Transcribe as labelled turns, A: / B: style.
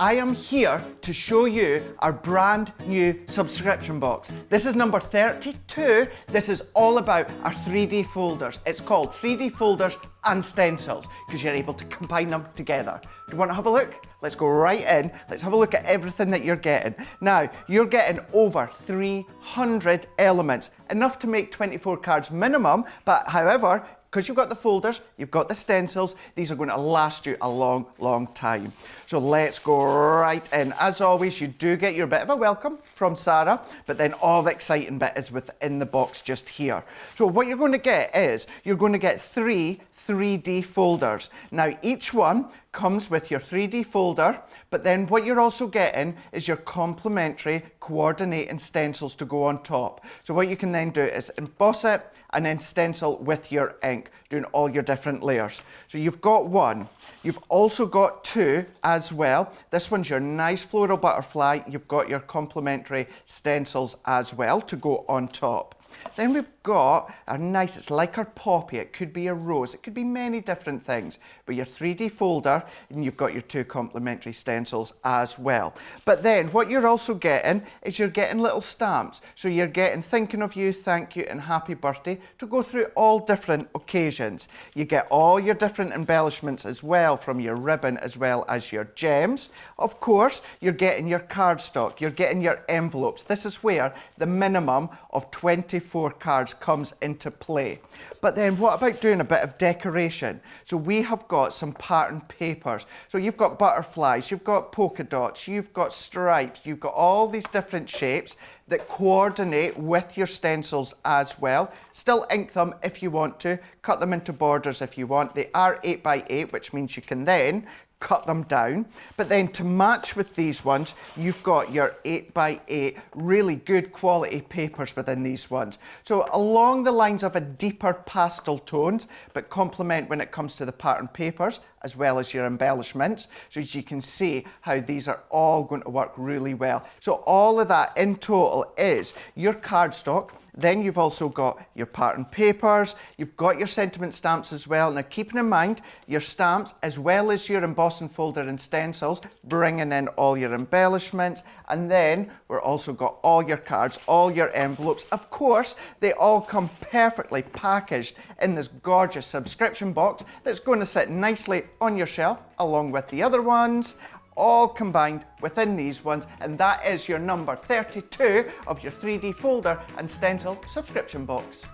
A: I am here to show you our brand new subscription box. This is number 32. This is all about our 3D folders. It's called 3D folders and stencils because you're able to combine them together. Do you want to have a look? Let's go right in. Let's have a look at everything that you're getting. Now, you're getting over 300 elements, enough to make 24 cards minimum, but however, because you've got the folders, you've got the stencils, these are going to last you a long, long time. So let's go right in. As always, you do get your bit of a welcome from Sarah, but then all the exciting bit is within the box just here. So what you're going to get is, you're going to get 3 3D folders. Now each one comes with your 3D folder, but then what you're also getting is your complementary coordinating stencils to go on top. So what you can then do is emboss it and then stencil with your ink, doing all your different layers. So you've got one. You've also got two as well. This one's your nice floral butterfly. You've got your complementary stencils as well to go on top. Then we've got our nice, it's like our poppy, it could be a rose, it could be many different things, but your 3D folder, and you've got your two complementary stencils as well. But then what you're also getting is you're getting little stamps. So you're getting thinking of you, thank you, and happy birthday to go through all different occasions. You get all your different embellishments as well from your ribbon as well as your gems. Of course, you're getting your cardstock, you're getting your envelopes. This is where the minimum of 24 cards comes into play. But then what about doing a bit of decoration? So we have got some pattern papers. So you've got butterflies, you've got polka dots, you've got stripes, you've got all these different shapes that coordinate with your stencils as well. Still ink them if you want to, cut them into borders if you want. They are 8 by 8, which means you can then cut them down. But then to match with these ones, you've got your 8 by 8 really good quality papers within these ones. So along the lines of a deeper pastel tones, but complement when it comes to the pattern papers, as well as your embellishments. So as you can see how these are all going to work really well. So all of that in total is your cardstock. Then you've also got your pattern papers, you've got your sentiment stamps as well. Now keeping in mind your stamps as well as your embossing folder and stencils, bringing in all your embellishments, and then we're also got all your cards, all your envelopes. Of course, they all come perfectly packaged in this gorgeous subscription box that's going to sit nicely on your shelf along with the other ones, all combined within these ones, and that is your number 32 of your 3D folder and stencil subscription box.